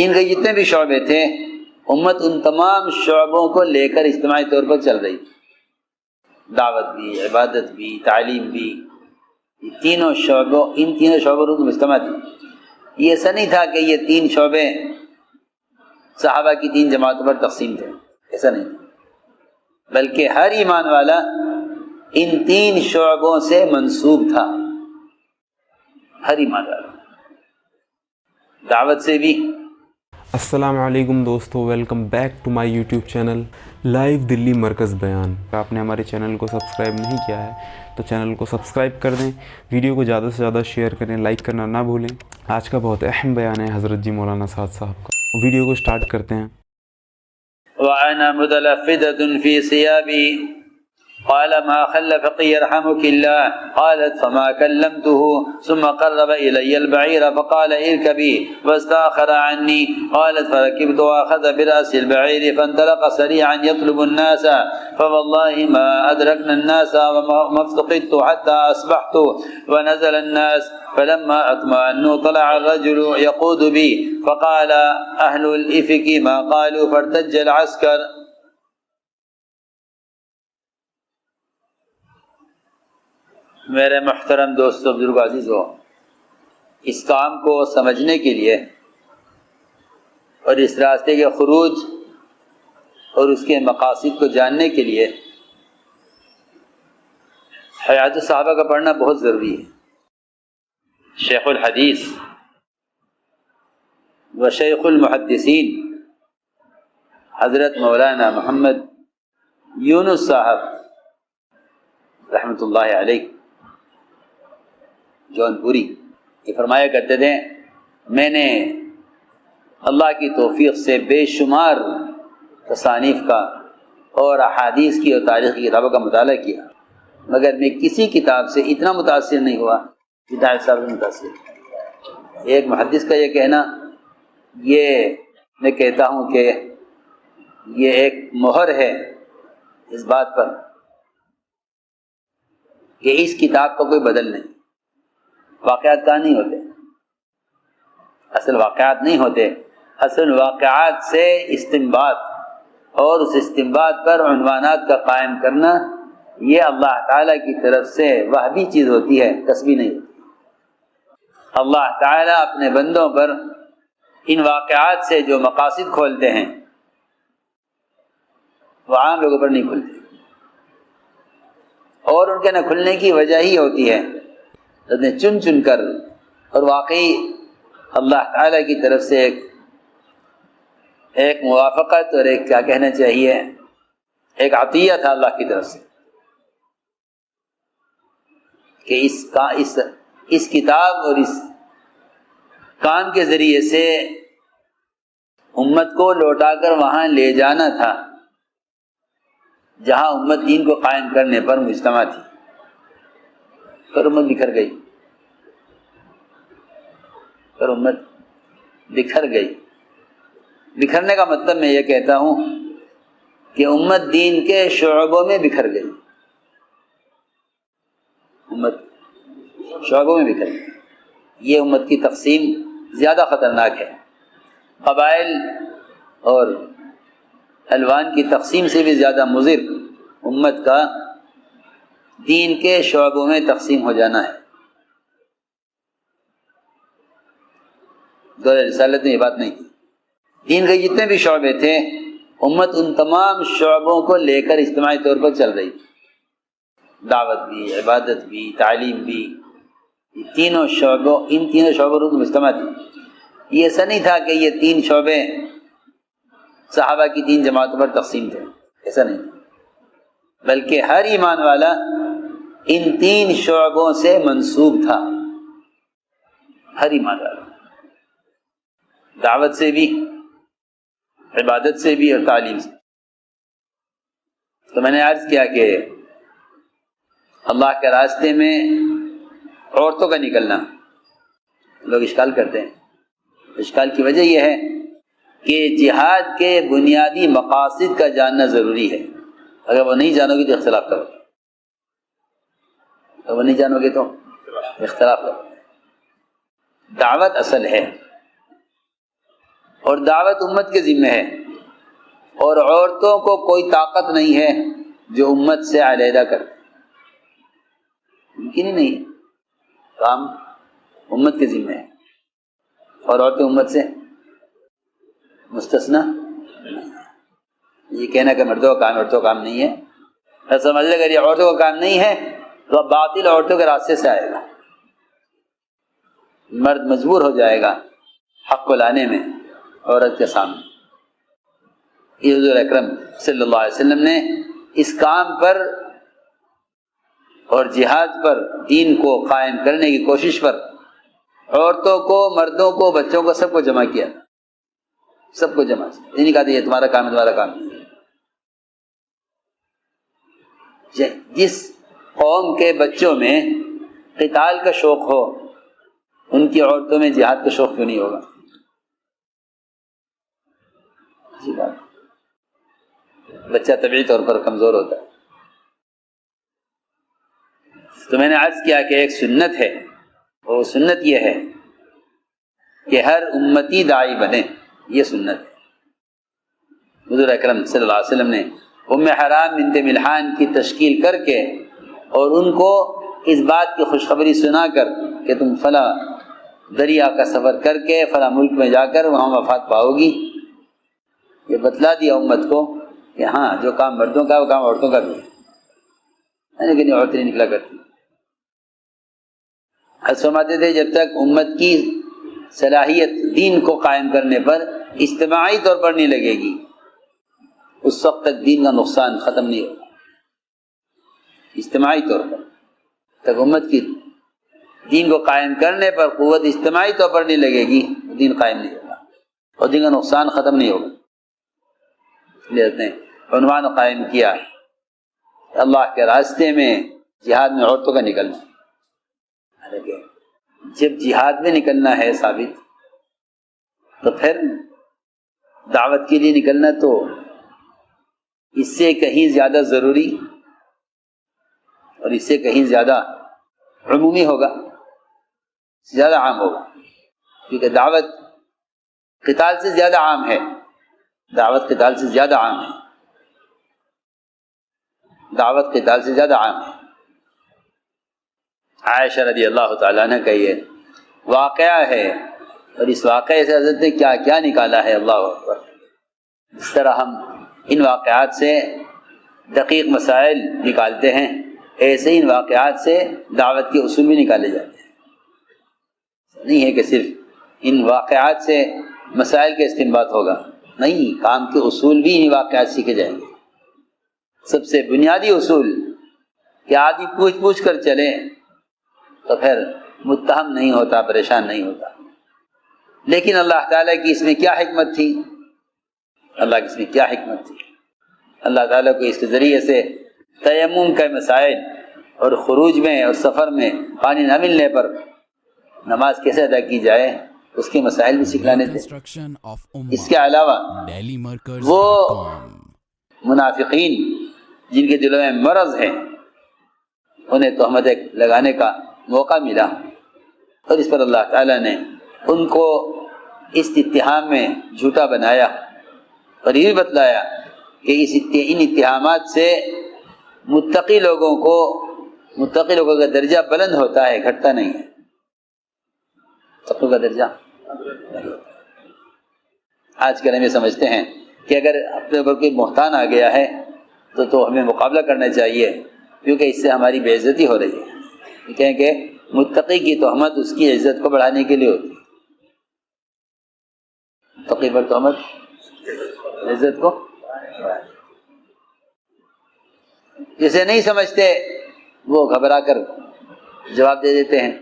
دین کے جتنے بھی شعبے تھے امت ان تمام شعبوں کو لے کر اجتماعی طور پر چل رہی، دعوت بھی، عبادت بھی، تعلیم بھی، ان تینوں شعبوں پر مجتمع تھی۔ یہ ایسا نہیں تھا کہ یہ تین شعبے صحابہ کی تین جماعتوں پر تقسیم تھے، ایسا نہیں، بلکہ ہر ایمان والا ان تین شعبوں سے منسوب تھا، ہر ایمان والا دعوت سے بھی۔ السلام علیکم دوستو، welcome back to my YouTube channel live Delhi Markaz بیان۔ آپ نے ہمارے چینل کو سبسکرائب نہیں کیا ہے تو چینل کو سبسکرائب کر دیں، ویڈیو کو زیادہ سے زیادہ شیئر کریں، لائک کرنا نہ بھولیں۔ آج کا بہت اہم بیان ہے حضرت جی مولانا سعد صاحب کا، ویڈیو کو سٹارٹ کرتے ہیں۔ وأنا متلفدة في ثيابي قال ما خلفك يرحمك الله، قالت فما كلمته ثم قرب إلي البعير فقال اركبي واستأخر عني، قالت فركبت وأخذ برأس البعير فانطلق سريعا يطلب الناس، فوالله ما أدركنا الناس وما افتقدت حتى أصبحت ونزل الناس، فلما اطمأنوا طلع الرجل يقود بي فقال أهل الإفك ما قالوا فارتج العسكر۔ میرے محترم دوستو، بزرگ عزیزو، اس کام کو سمجھنے کے لیے اور اس راستے کے خروج اور اس کے مقاصد کو جاننے کے لیے حیات الصحابہ کا پڑھنا بہت ضروری ہے۔ شیخ الحدیث و شیخ المحدثین حضرت مولانا محمد یونس صاحب رحمۃ اللہ علیہ جونپوری یہ فرمایا کرتے تھے، میں نے اللہ کی توفیق سے بے شمار تصانیف کا اور احادیث کی اور تاریخ کی کتابوں کا مطالعہ کیا، مگر میں کسی کتاب سے اتنا متاثر نہیں ہوا جتنا صاحب سے متاثر۔ ایک محدث کا یہ کہنا، یہ میں کہتا ہوں کہ یہ ایک مہر ہے اس بات پر کہ اس کتاب کا کوئی بدل نہیں۔ واقعات کا نہیں ہوتے، اصل واقعات نہیں ہوتے، اصل واقعات سے استنباط اور اس استنباط پر عنوانات کا قائم کرنا، یہ اللہ تعالیٰ کی طرف سے وحبی چیز ہوتی ہے، کسبی نہیں ہوتی۔ اللہ تعالیٰ اپنے بندوں پر ان واقعات سے جو مقاصد کھولتے ہیں وہ عام لوگوں پر نہیں کھلتے، اور ان کے نہ کھلنے کی وجہ ہی ہوتی ہے نے چن چن کر، اور واقعی اللہ تعالیٰ کی طرف سے ایک موافقت اور ایک کیا کہنا چاہیے، ایک عطیہ تھا اللہ کی طرف سے کہ اس کتاب اور اس کام کے ذریعے سے امت کو لوٹا کر وہاں لے جانا تھا جہاں امت دین کو قائم کرنے پر مجتمع تھی، پر امت بکھر گئی، پر امت بکھر گئی۔ بکھرنے کا مطلب میں یہ کہتا ہوں کہ امت دین کے شعبوں میں بکھر گئی، امت شعبوں میں بکھر گئی۔ یہ امت کی تقسیم زیادہ خطرناک ہے، قبائل اور الوان کی تقسیم سے بھی زیادہ مضر امت کا دین کے شعبوں میں تقسیم ہو جانا ہے۔ دور رسالت میں یہ بات نہیں تھی۔ دین کے جتنے بھی شعبے تھے امت ان تمام شعبوں کو لے کر اجتماعی طور پر چل رہی، دعوت بھی، عبادت بھی، تعلیم بھی، ان تینوں شعبوں پر مجتمع تھی۔ یہ ایسا نہیں تھا کہ یہ تین شعبے صحابہ کی تین جماعتوں پر تقسیم تھے، ایسا نہیں تھا، بلکہ ہر ایمان والا ان تین شعبوں سے منسوب تھا، ہر ایمان والا دعوت سے بھی، عبادت سے بھی اور تعلیم سے۔ تو میں نے عرض کیا کہ اللہ کے راستے میں عورتوں کا نکلنا، لوگ اشکال کرتے ہیں، اشکال کی وجہ یہ ہے کہ جہاد کے بنیادی مقاصد کا جاننا ضروری ہے۔ اگر وہ نہیں جانو گے تو اختلاف کرو، اگر وہ نہیں جانو گے تو اختلاف کرو۔ دعوت اصل ہے، اور دعوت امت کے ذمہ ہے، اور عورتوں کو کوئی طاقت نہیں ہے جو امت سے علیحدہ کر، ممکن ہی نہیں ہے، کام امت کے ذمہ ہے اور عورتیں امت سے مستثنا۔ یہ کہنا کہ مردوں کا کام عورتوں کا کام نہیں ہے، سمجھ لے اگر یہ عورتوں کا کام نہیں ہے تو اب باطل عورتوں کے راستے سے آئے گا، مرد مجبور ہو جائے گا حق کو لانے میں عورت کے سامنے۔ یہ حضور اکرم صلی اللہ علیہ وسلم نے اس کام پر اور جہاد پر، دین کو قائم کرنے کی کوشش پر عورتوں کو، مردوں کو، بچوں کو، سب کو جمع کیا، سب کو جمع کیا، یہ نہیں کہا یہ تمہارا کام ہے، تمہارا کام ہے۔ جس قوم کے بچوں میں قتال کا شوق ہو، ان کی عورتوں میں جہاد کا شوق کیوں نہیں ہوگا؟ اچھی بات، بچہ طبعی طور پر کمزور ہوتا ہے۔ تو میں نے عرض کیا کہ ایک سنت ہے، اور سنت یہ ہے کہ ہر امتی داعی بنے، یہ سنت ہے۔ حضور اکرم صلی اللہ علیہ وسلم نے ام حرام بنت ملحان کی تشکیل کر کے اور ان کو اس بات کی خوشخبری سنا کر کہ تم فلاں دریا کا سفر کر کے فلاں ملک میں جا کر وہاں وفات پاؤ گی، یہ بتلا دیا امت کو کہ ہاں جو کام مردوں کا ہے وہ کام عورتوں کا بھی ہے، لیکن عورتیں نہیں نکلا کرتی۔ حضرت فرماتے تھے جب تک امت کی صلاحیت دین کو قائم کرنے پر اجتماعی طور پر نہیں لگے گی، اس وقت تک دین کا نقصان ختم نہیں ہوگا۔ اجتماعی طور پر تک امت کی دین کو قائم کرنے پر قوت اجتماعی طور پر نہیں لگے گی، دین قائم نہیں ہوگا اور دین کا نقصان ختم نہیں ہوگا۔ نے عنوان قائم کیا اللہ کے راستے میں جہاد میں عورتوں کا نکلنا۔ جب جہاد میں نکلنا ہے ثابت، تو پھر دعوت کے لیے نکلنا تو اس سے کہیں زیادہ ضروری اور اس سے کہیں زیادہ عمومی ہوگا، زیادہ عام ہوگا، کیونکہ دعوت قتال سے زیادہ عام ہے، دعوت قتال سے زیادہ عام ہے، دعوت قتال سے زیادہ عام ہے۔ عائشہ رضی اللہ تعالیٰ عنہ کا یہ واقعہ ہے، اور اس واقعے سے حضرت نے کیا کیا نکالا ہے، اللہ اکبر۔ اس طرح ہم ان واقعات سے دقیق مسائل نکالتے ہیں، ایسے ان واقعات سے دعوت کے اصول بھی نکالے جاتے ہیں۔ نہیں ہے کہ صرف ان واقعات سے مسائل کا استنباط ہوگا، نہیں، کام کے اصول بھی ان واقعات سیکھے جائیں گے۔ سب سے بنیادی اصول کہ آدمی پوچھ کر چلے تو پھر متہم نہیں ہوتا، پریشان نہیں ہوتا۔ لیکن اللہ تعالیٰ کی اس میں کیا حکمت تھی، اللہ کی اس میں کیا حکمت تھی، اللہ تعالیٰ کو اس کے ذریعے سے تیمم کے مسائل اور خروج میں اور سفر میں پانی نہ ملنے پر نماز کیسے ادا کی جائے اس کے مسائل بھی سکھلانے تھے۔ اس کے علاوہ وہ منافقین جن کے دلوں میں مرض ہے انہیں تہمتیں لگانے کا موقع ملا، اور اس پر اللہ تعالیٰ نے ان کو اس اتہام میں جھوٹا بنایا اور یہ بھی بتلایا کہ ان اتہامات سے متقی لوگوں کا درجہ بلند ہوتا ہے، گھٹتا نہیں ہے، متقی کا درجہ۔ آج کل ہم یہ سمجھتے ہیں کہ اگر اپنے اوپر کوئی بہتان آ گیا ہے تو ہمیں مقابلہ کرنا چاہیے، کیونکہ اس سے ہماری بے عزتی ہو رہی ہے۔ کہیں کہ متقی کی تہمت اس کی عزت کو بڑھانے کے لیے ہوتی ہے، متقی پر تہمت عزت کو، جسے نہیں سمجھتے وہ گھبرا کر جواب دے دیتے ہیں،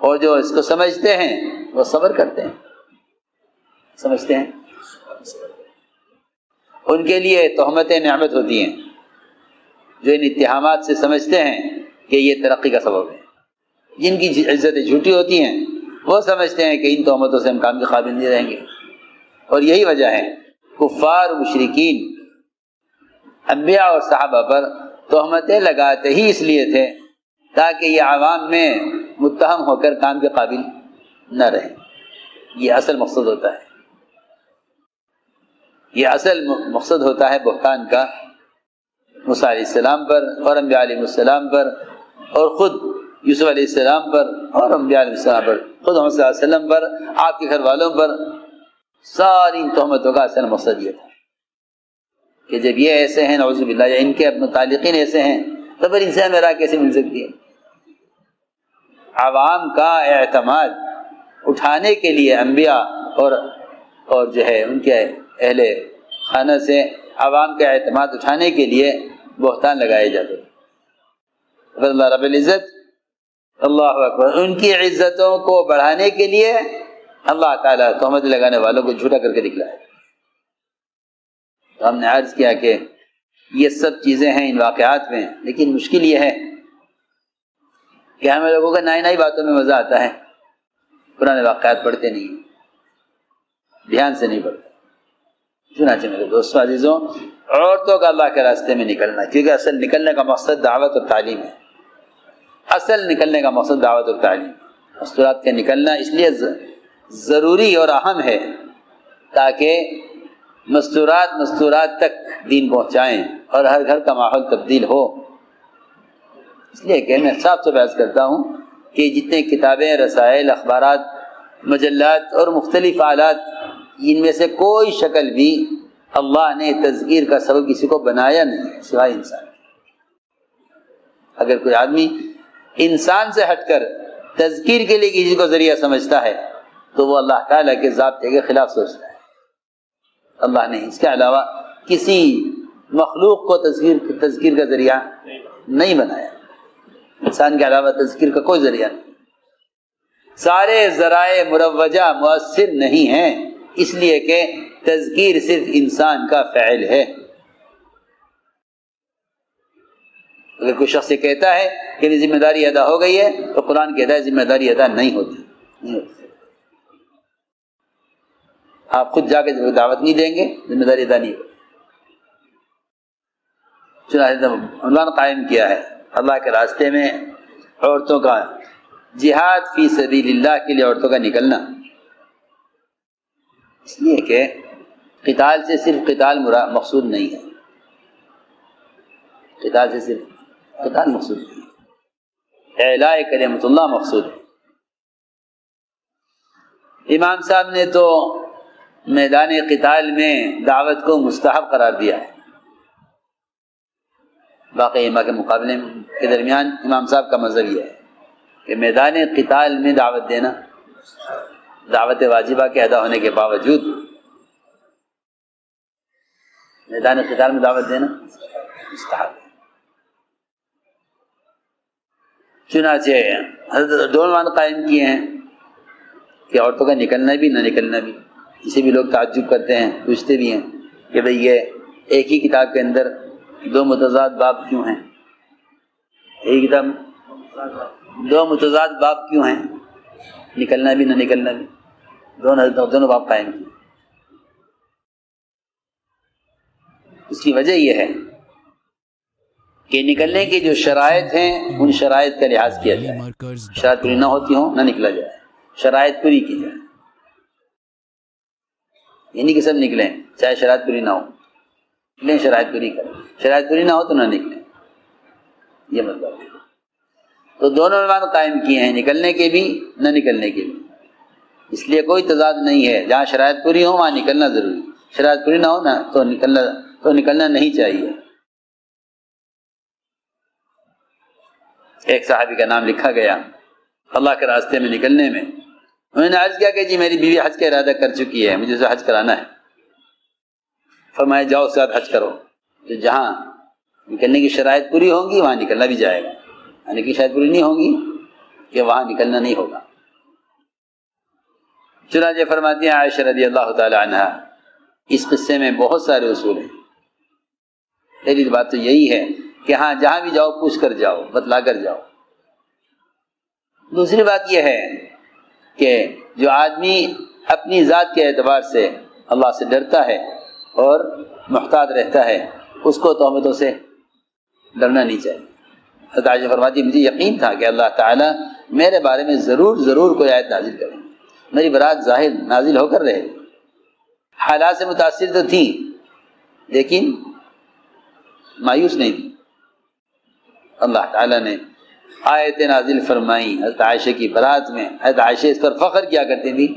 اور جو اس کو سمجھتے ہیں وہ صبر کرتے ہیں، سمجھتے ہیں۔ ان کے لیے تہمتیں نعمت ہوتی ہیں، جو ان اتہامات سے سمجھتے ہیں کہ یہ ترقی کا سبب ہے۔ جن کی عزتیں جھوٹی ہوتی ہیں وہ سمجھتے ہیں کہ ان تہمتوں سے ہم کام کے قابل نہیں رہیں گے، اور یہی وجہ ہے کفار و مشرکین انبیاء اور صحابہ پر تہمتیں لگاتے ہی اس لیے تھے تاکہ یہ عوام میں متہم ہو کر کام کے قابل نہ رہیں۔ یہ اصل مقصد ہوتا ہے، یہ اصل مقصد ہوتا ہے بہتان کا، موسیٰ علیہ السلام پر اور انبیاء علیہ السلام پر، اور خود یوسف علیہ السلام پر اور انبیاء علیہ السلام پر، خود محمد صلی اللہ علیہ وسلم پر، آپ کے گھر والوں پر، ساری تہمتوں کا اصل مقصد یہ تھا کہ جب یہ ایسے ہیں نعوذ باللہ، یا ان کے متعلقین ایسے ہیں، تو پھر ان سے ہمیں راہ کیسے مل سکتی ہے؟ عوام کا اعتماد اٹھانے کے لیے انبیاء اور جو ہے ان کے اہل خانہ سے عوام کا اعتماد اٹھانے کے لیے بہتان لگائے جاتے ہیں۔ اللہ رب العزت، اللہ اکبر، ان کی عزتوں کو بڑھانے کے لیے اللہ تعالیٰ تہمت لگانے والوں کو جھوٹا کر کے دکھلایا۔ تو ہم نے عرض کیا کہ یہ سب چیزیں ہیں ان واقعات میں، لیکن مشکل یہ ہے کہ ہمیں لوگوں کا نئی نئی باتوں میں مزہ آتا ہے، پرانے واقعات پڑھتے نہیں ہیں، دھیان سے نہیں پڑھتے۔ چنانچہ میرے دوستوں عزیزوں، عورتوں کا اللہ کے راستے میں نکلنا، کیونکہ اصل نکلنے کا مقصد دعوت اور تعلیم ہے، اصل نکلنے کا مقصد دعوت اور تعلیم۔ مستورات کا نکلنا اس لیے ضروری اور اہم ہے تاکہ مستورات تک دین پہنچائیں اور ہر گھر کا ماحول تبدیل ہو۔ اس لیے کہ میں صاف سے بحث کرتا ہوں کہ جتنے کتابیں، رسائل، اخبارات، مجلات اور مختلف آلات، ان میں سے کوئی شکل بھی اللہ نے تذکیر کا سبب کسی کو بنایا نہیں ہے سوائے انسان۔ اگر کوئی آدمی انسان سے ہٹ کر تذکیر کے لیے کسی کو ذریعہ سمجھتا ہے تو وہ اللہ تعالیٰ کے ضابطے کے خلاف سوچتا ہے۔ اللہ نے اس کے علاوہ کسی مخلوق کو تذکیر کا ذریعہ نہیں بنایا، انسان کے علاوہ تذکیر کا کوئی ذریعہ نہیں۔ سارے ذرائع مروجہ مؤثر نہیں ہیں، اس لیے کہ تذکیر صرف انسان کا فعل ہے۔ اگر کوئی شخص یہ کہتا ہے کہ میری ذمہ داری ادا ہو گئی ہے تو قرآن کہتا ہے ذمہ داری ادا نہیں ہوتی۔ آپ خود جا کے دعوت نہیں دیں گے، ذمہ داری ادا نہیں ہوگی۔ چنانچہ عنوان قائم کیا ہے اللہ کے راستے میں عورتوں کا جہاد فی سبیل اللہ کے لیے عورتوں کا نکلنا، اس لیے کہ قتال سے صرف قتال مقصود نہیں ہے، قتال سے صرف قتال مقصود نہیں ہے، اعلاء کلمۃ اللہ مقصود ہے۔ امام صاحب نے تو میدان قتال میں دعوت کو مستحب قرار دیا ہے، باقی ائمہ کے مقابلے کے درمیان امام صاحب کا مذہب یہ ہے کہ میدان قتال میں دعوت دینا، دعوت واجبہ کے ادا ہونے کے باوجود میدان قتال میں دعوت دینا مستحب ہے۔ چنانچہ حضرت دونوں عنوان قائم کیے ہیں کہ عورتوں کا نکلنا بھی نہ نکلنا بھی، اسے بھی لوگ تعجب کرتے ہیں، پوچھتے بھی ہیں کہ بھئی یہ ایک ہی کتاب کے اندر دو متضاد باب کیوں ہیں، ایک کتاب دو متضاد باب کیوں ہیں، نکلنا بھی نہ نکلنا بھی، دونوں باب قائم کیے۔ اس کی وجہ یہ ہے کہ نکلنے کی جو شرائط ہیں ان شرائط کا لحاظ کیا جائے، شرائط پوری نہ ہوتی ہوں نہ نکلا جائے، شرائط پوری کی جائے، یعنی کہ سب نکلیں چاہے شرائط پوری نہ ہو، نکلیں شرائط پوری کریں، شرائط پوری نہ ہو تو نہ نکلیں، یہ مطلب ہے۔ تو دونوں عنوان قائم کیے ہیں، نکلنے کے بھی نہ نکلنے کے بھی، اس لیے کوئی تضاد نہیں ہے، جہاں شرائط پوری ہو وہاں نکلنا ضروری، شرائط پوری نہ ہو نا تو نکلنا نہیں چاہیے۔ ایک صحابی کا نام لکھا گیا اللہ کے راستے میں نکلنے میں، انہوں نے عرض کیا کہ جی میری بیوی حج کا ارادہ کر چکی ہے، مجھے اسے حج کرانا ہے۔ فرمایا جاؤ اس کے ساتھ حج کرو، تو جہاں نکلنے کی شرائط پوری ہوں گی وہاں نکلنا بھی جائے گا، یعنی کہ شرائط پوری نہیں ہوں گی کہ وہاں نکلنا نہیں ہوگا۔ چنانچہ فرماتی ہیں عائشہ رضی اللہ تعالی عنہا، اس قصے میں بہت سارے اصول ہیں۔ پہلی بات تو یہی ہے کہ ہاں جہاں بھی جاؤ پوچھ کر جاؤ، بتلا کر جاؤ۔ دوسری بات یہ ہے کہ جو آدمی اپنی ذات کے اعتبار سے اللہ سے ڈرتا ہے اور محتاط رہتا ہے اس کو تہمتوں سے ڈرنا نہیں چاہیے۔ حضرت عائشہ فرماتی مجھے یقین تھا کہ اللہ تعالیٰ میرے بارے میں ضرور کوئی آیت نازل کریں، میری برات ظاہر نازل ہو کر رہے. حالات سے متاثر تو تھی لیکن مایوس نہیں تھی. اللہ تعالیٰ نے آیتیں نازل فرمائی حضرت عائشہ کی برات میں. حضرت عائشہ اس پر فخر کیا کرتی تھی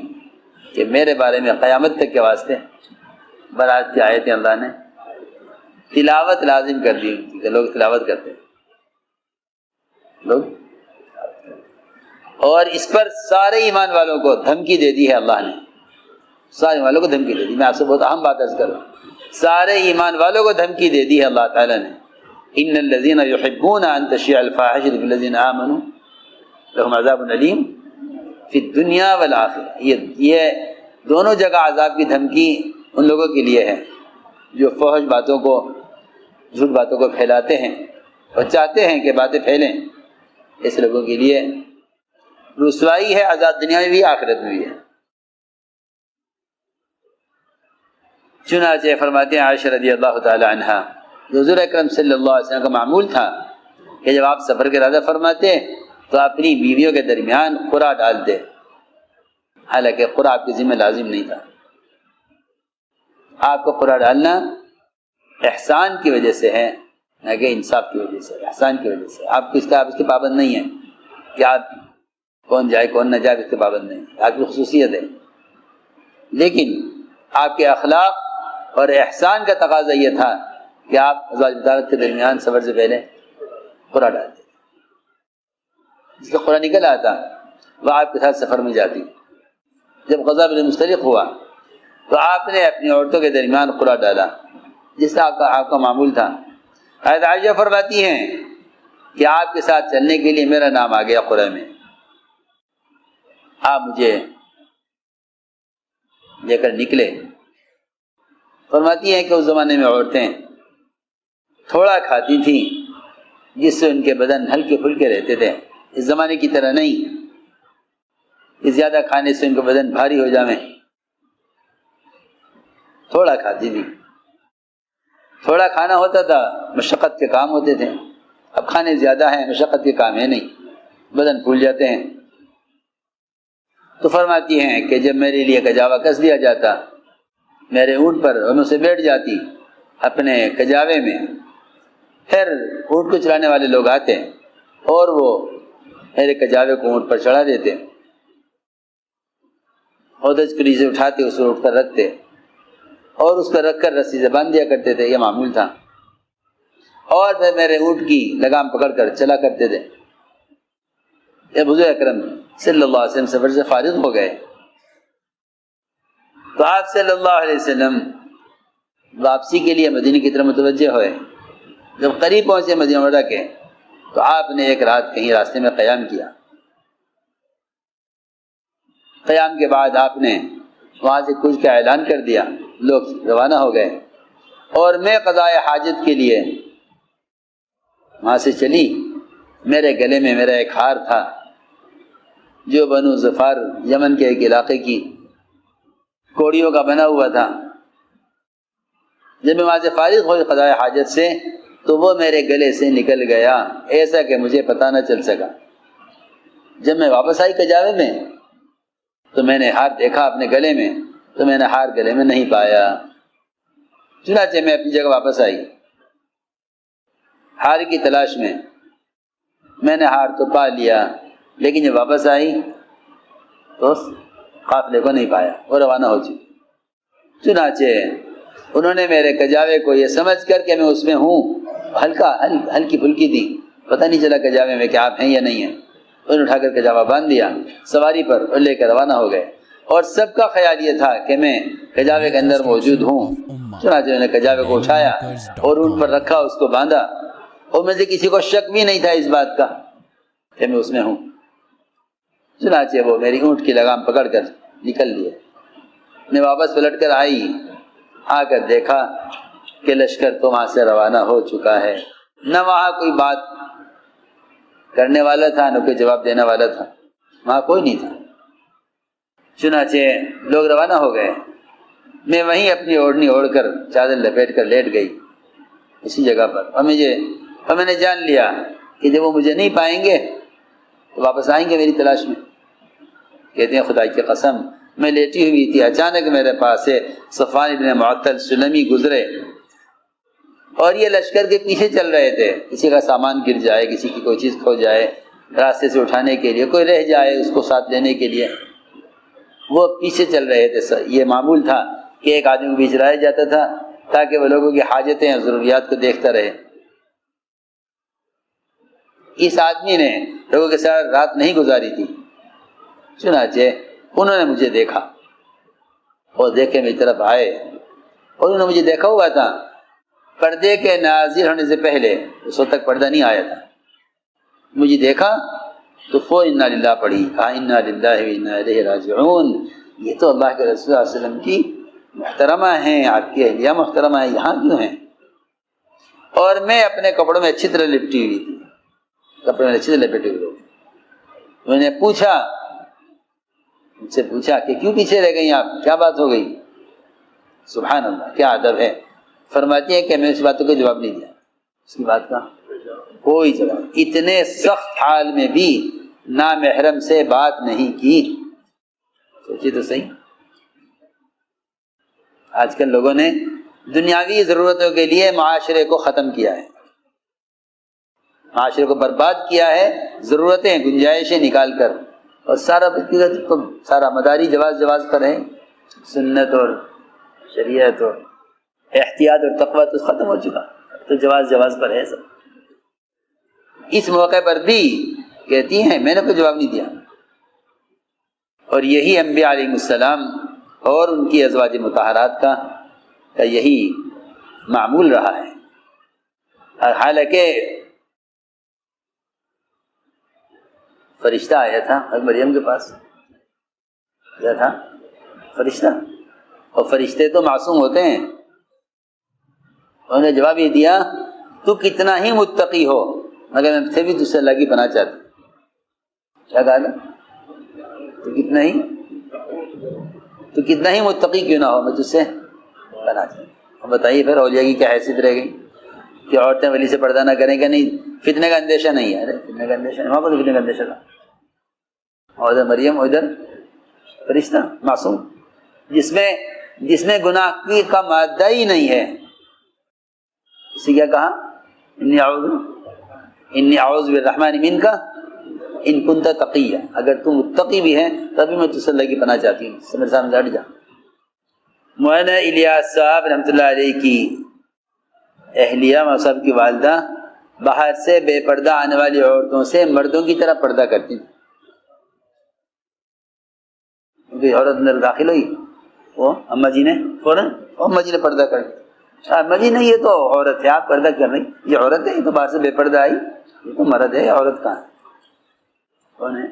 کہ میرے بارے میں قیامت تک کے واسطے برات کی آیتیں اللہ نے تلاوت لازم کر دی کہ لوگ تلاوت کرتے لوگ. اور اس پر سارے ایمان والوں کو دھمکی دے دی ہے اللہ نے. سارے ایمان والوں کو دھمکی دے دی. میں آپ سے بہت اہم بات عرض کر رہا ہوں. سارے ایمان والوں کو دھمکی دے دی ہے اللہ تعالیٰ نے. ان الذين يحبون ان تشيع الفاحشة في الذين آمنوا لهم عذاب أليم في الدنيا والآخرة. یہ دونوں جگہ عذاب کی دھمکی ان لوگوں کے لیے ہے جو فحش باتوں کو جھوٹ باتوں کو پھیلاتے ہیں اور چاہتے ہیں کہ باتیں پھیلیں. اس لوگوں کے لیے رسوائی ہے، عذاب دنیا میں بھی آخرت میں بھی ہے. چنانچہ فرماتے ہیں عائشہ رضی اللہ تعالی عنہا حضور اکرم صلی اللہ علیہ وسلم کا معمول تھا کہ جب آپ سفر کے ارادہ فرماتے تو اپنی بیویوں کے درمیان قرعہ ڈالتے. حالانکہ قرعہ آپ کے ذمہ لازم نہیں تھا. آپ کو قرعہ ڈالنا احسان کی وجہ سے ہے نہ کہ انصاف کی وجہ سے. احسان کی وجہ سے آپ اس کے پابند نہیں ہیں کہ آپ کون جائے کون نہ جائے اس کے پابند نہیں. آپ کی خصوصیت ہے. لیکن آپ کے اخلاق اور احسان کا تقاضا یہ تھا کہ آپ ازواج مطابق کے درمیان سفر سے پہلے قرعہ ڈالتے. جس کا قرعہ نکل آتا وہ آپ کے ساتھ سفر میں جاتی. جب غزوہ بنی مستلق ہوا تو آپ نے اپنی عورتوں کے درمیان قرعہ ڈالا جس سے آپ کا معمول تھا. حضرت عائشہ فرماتی ہیں کہ آپ کے ساتھ چلنے کے لیے میرا نام آ گیا قرعہ میں. آپ مجھے لے کر نکلے. فرماتی ہیں کہ اس زمانے میں عورتیں تھوڑا کھاتی تھیں جس سے ان کے بدن ہلکے پھلکے رہتے تھے. اس زمانے کی طرح نہیں کہ زیادہ کھانے سے ان کا بدن بھاری ہو جائے. تھوڑا کھاتی تھی. تھوڑا کھانا ہوتا تھا مشقت کے کام ہوتے تھے. اب کھانے زیادہ ہیں مشقت کے کام ہے نہیں، بدن پھول جاتے ہیں. تو فرماتی ہیں کہ جب میرے لیے کجاوا کس دیا جاتا میرے اونٹ پر اور میں اسے بیٹھ جاتی اپنے کجاوے میں، پھر اونٹ کو چلانے والے لوگ آتے اور وہ میرے کجاوے کو اونٹ پر چڑھا دیتے. ہودج کلی سے اٹھاتے اس کو اٹھ کر رکھتے اور اس کو رکھ کر رسی سے باندھ دیا کرتے تھے. یہ معمول تھا. اور پھر میرے اونٹ کی لگام پکڑ کر چلا کرتے تھے. جب حضور اکرم صلی اللہ علیہ وسلم سفر سے فارغ ہو گئے تو آپ صلی اللہ علیہ وسلم واپسی کے لیے مدینہ کی طرف متوجہ ہوئے. جب قریب پہنچے مدینہ منورہ کے تو آپ نے ایک رات کہیں راستے میں قیام کیا. قیام کے بعد آپ نے وہاں سے کچھ کا اعلان کر دیا. لوگ روانہ ہو گئے اور میں قضاء حاجت کے لیے وہاں سے چلی. میرے گلے میں میرا ایک ہار تھا جو بنو ظفار یمن کے ایک علاقے کی کوڑیوں کا بنا ہوا تھا. جب میں وہاں سے فارغ ہوئی قضاء حاجت سے تو وہ میرے گلے سے نکل گیا ایسا کہ مجھے پتہ نہ چل سکا. جب میں واپس آئی کجاوے میں تو میں نے ہار دیکھا اپنے گلے میں تو میں نے ہار گلے میں نہیں پایا. چنانچہ میں اپنی جگہ واپس آئی ہار کی تلاش میں. میں نے ہار تو پا لیا لیکن جب واپس آئی تو قافلے کو نہیں پایا، وہ روانہ ہو چکی. چنانچہ انہوں نے میرے کجاوے کو یہ سمجھ کر کہ میں اس میں ہوں ہلکی پھلکی تھی، پتہ نہیں چلا کجاوے میں کہ آپ ہیں یا نہیں ہیں. انہوں نے اٹھا کر کجاوا باندھ دیا سواری پر اور لے کر روانہ ہو گئے. اور سب کا خیال یہ تھا کہ میں کجاوے کے اندر موجود ہوں. چنانچہ میں نے کجاوے کو اٹھایا اور اونٹ پر رکھا، اس کو باندھا اور مجھے کسی کو شک بھی نہیں تھا اس بات کا کہ میں اس میں ہوں. چنانچہ وہ میری اونٹ کی لگام پکڑ کر نکل لیے. میں واپس پلٹ کر آئی، آ کر دیکھا کہ لشکر تو وہاں سے روانہ ہو چکا ہے. نہ وہاں کوئی بات کرنے والا تھا نہ کوئی جواب دینے والا تھا، وہاں کوئی نہیں تھا. چنانچہ لوگ روانہ ہو گئے. میں وہیں اپنی اوڑھنی اوڑھ کر چادر لپیٹ کر لیٹ گئی اسی جگہ پر. اور میں نے جان لیا کہ جب وہ مجھے نہیں پائیں گے تو واپس آئیں گے میری تلاش میں. کہتے ہیں خدا کی قسم میں لیٹی ہوئی تھی، اچانک میرے پاس سے صفوان ابن معطل سلمی گزرے اور یہ لشکر کے پیچھے چل رہے تھے، کسی کا سامان گر جائے، کسی کی کوئی چیز کھو جائے، راستے سے اٹھانے کے لیے کوئی رہ جائے اس کو ساتھ لینے کے لیے، وہ پیچھے چل رہے تھے۔ یہ معمول تھا کہ ایک آدمی کو بیچ لایا جاتا تھا تاکہ وہ لوگوں کی حاجتیں اور ضروریات کو دیکھتا رہے۔ اس آدمی نے لوگوں کے ساتھ رات نہیں گزاری تھی، چنانچہ انہوں نے مجھے دیکھا اور دیکھے میری طرف آئے، اور انہوں نے مجھے دیکھا ہوا تھا پردے کے نازل ہونے سے پہلے، اس وقت تک پردہ نہیں آیا تھا۔ مجھے دیکھا تو فوراً انا للہ پڑھی، کہا انا للہ و انا الیہ راجعون، یہ تو اللہ کے رسول صلی اللہ علیہ وسلم کی محترمہ ہیں، آپ کی اہلیہ محترمہ ہیں، یہاں کیوں ہیں؟ اور میں اپنے کپڑوں میں اچھی طرح لپٹی ہوئی تھی، کپڑے میں اچھی طرح لپٹے ہوئے۔ میں نے مجھ سے پوچھا کہ کیوں پیچھے رہ گئی آپ، کیا بات ہو گئی؟ سبحان اللہ، کیا ادب ہے۔ فرماتی ہے کہ میں اس باتوں کو جواب نہیں دیا، اس کی بات کا کوئی جواب، اتنے سخت حال میں بھی نامحرم سے بات نہیں کی۔ سوچیے تو صحیح، آج کل لوگوں نے دنیاوی ضرورتوں کے لیے معاشرے کو ختم کیا ہے، معاشرے کو برباد کیا ہے، ضرورتیں گنجائشیں نکال کر، اور سارا مداری جواز پر ہے، سنت اور شریعت اور احتیاط اور تقویٰ تو ختم ہو چکا، تو جواز پر ہے سب۔ اس موقع پر بھی کہتی ہیں میں نے کوئی جواب نہیں دیا، اور یہی انبیاء علیہ السلام اور ان کی ازواج مطہرات کا یہی معمول رہا ہے۔ حالانکہ فرشتہ آیا تھا حضرت مریم کے پاس، کیا تھا؟ فرشتہ، اور فرشتے تو معصوم ہوتے ہیں۔ انہوں نے جواب یہ دیا تو کتنا ہی متقی ہو مگر میں پھر بھی تجھ سے اللہ کی پناہ چاہتی ہوں۔ کیا کہا تھا؟ تو کتنا ہی متقی کیوں نہ ہو میں تجھ سے پناہ چاہتی ہوں۔ بتائیے پھر اولیاء کی کیا حیثیت رہ گئی کہ عورتیں ولی سے پردہ نہ کریں؟ کہ نہیں فتنے کا اندیشہ نہیں ہے؟ فتنے کا اندیشہ نہیں، وہاں پر فتنے کا اندیشہ تھا، اور ادھر مریم ادھر فرشتہ معصوم، جس میں گناہ کا مادہ ہی نہیں ہے۔ اسی کیا کہا انی اعوذ بالرحمن منک ان کنت تقیہ، اگر تم متقی بھی ہے تبھی میں تجھ سے اللہ کی پناہ چاہتی ہوں، میرے سامنے ہٹ جا۔ مولانا الیاس صاحب رحمۃ اللہ علیہ کی اہلیہ صاحب کی والدہ باہر سے بے پردہ آنے والی عورتوں سے مردوں کی طرح پردہ کرتی تھی۔ کیونکہ عورت اندر داخل ہوئی، وہ اما جی نے فوراً اما جی نے پردہ کر دیا، اما جی نہیں یہ تو عورت ہے، آپ پردہ کر رہی، یہ عورت ہے، یہ تو باہر سے بے پردہ آئی، یہ تو مرد ہے، عورت کہاں ہے؟ کون ہے؟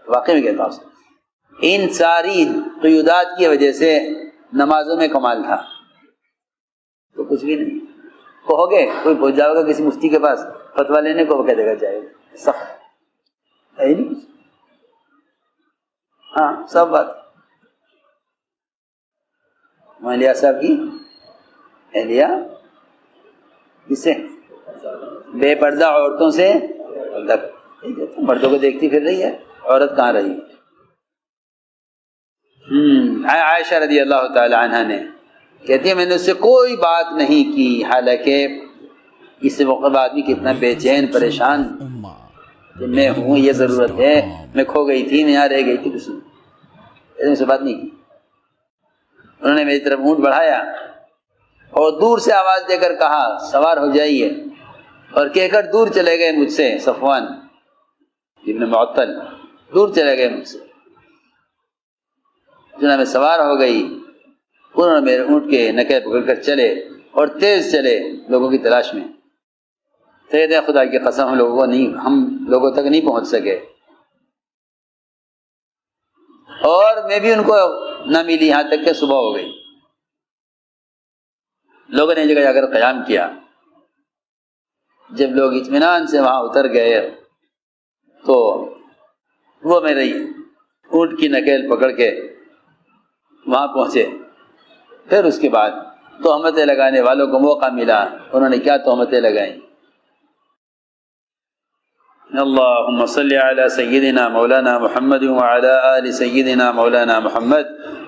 واقعی میں کہتا ہوں ان ساری قیودات کی وجہ سے نمازوں میں کمال تھا، تو کچھ بھی نہیں کہو گے، کوئی پہنچ جاؤ گا کسی مفتی کے پاس فتویٰ لینے کو، وہ کہہ دے گا جائے گا، سخت ہے نہیں، ہاں سب بات۔ الیاء صاحب کی اہلیہ کس سے؟ بے پردہ عورتوں سے پردہ، مردوں کو دیکھتی پھر رہی ہے، عورت کہاں رہی؟ عائشہ رضی اللہ تعالی عنہ نے کہتی ہے میں نے اس سے کوئی بات نہیں کی، حالانکہ اس موقع بعد بھی کتنا بے چین پریشان کہ میں ہوں، یہ ضرورت ہے، میں کھو گئی تھی، میں یہاں رہ گئی تھی، کچھ نہیں، سے بات نہیں کی۔ انہوں نے میری طرف اونٹ بڑھایا اور دور سے آواز دے کر کہا سوار ہو جائیے، اور کہہ کر دور چلے گئے مجھ سے، صفوان ابن معطل دور چلے گئے مجھ سے، جناب میں سوار ہو گئی، انہوں نے میرے اونٹ کے نکے پکڑ کر چلے اور تیز چلے لوگوں کی تلاش میں۔ کہتے خدا کی قسم ہم لوگوں تک نہیں پہنچ سکے، اور میں بھی ان کو نہ ملی، یہاں تک کہ صبح ہو گئی۔ لوگوں نے جگہ جا کر قیام کیا۔ جب لوگ اطمینان سے وہاں اتر گئے تو وہ میری اونٹ کی نکیل پکڑ کے وہاں پہنچے۔ پھر اس کے بعد تہمتیں لگانے والوں کو موقع ملا، انہوں نے کیا تہمتیں لگائیں؟ اللهم صل على سيدنا مولانا محمد وعلى آل سيدنا مولانا محمد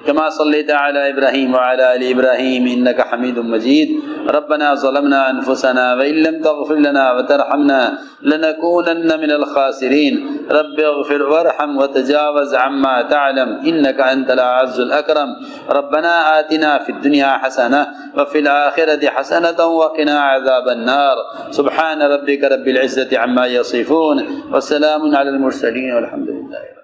كما صليت على إبراهيم وعلى آل إبراهيم إنك حميد مجيد. ربنا ظلمنا أنفسنا وإن لم تغفر لنا وترحمنا لنكونن من الخاسرين. رب اغفر وارحم وتجاوز عما تعلم إنك أنت الأعز الأكرم. ربنا آتنا في الدنيا حسنة وفي الآخرة حسنة وقنا عذاب النار. سبحان ربك رب العزة عما يصفون وسلام على المرسلين والحمد لله.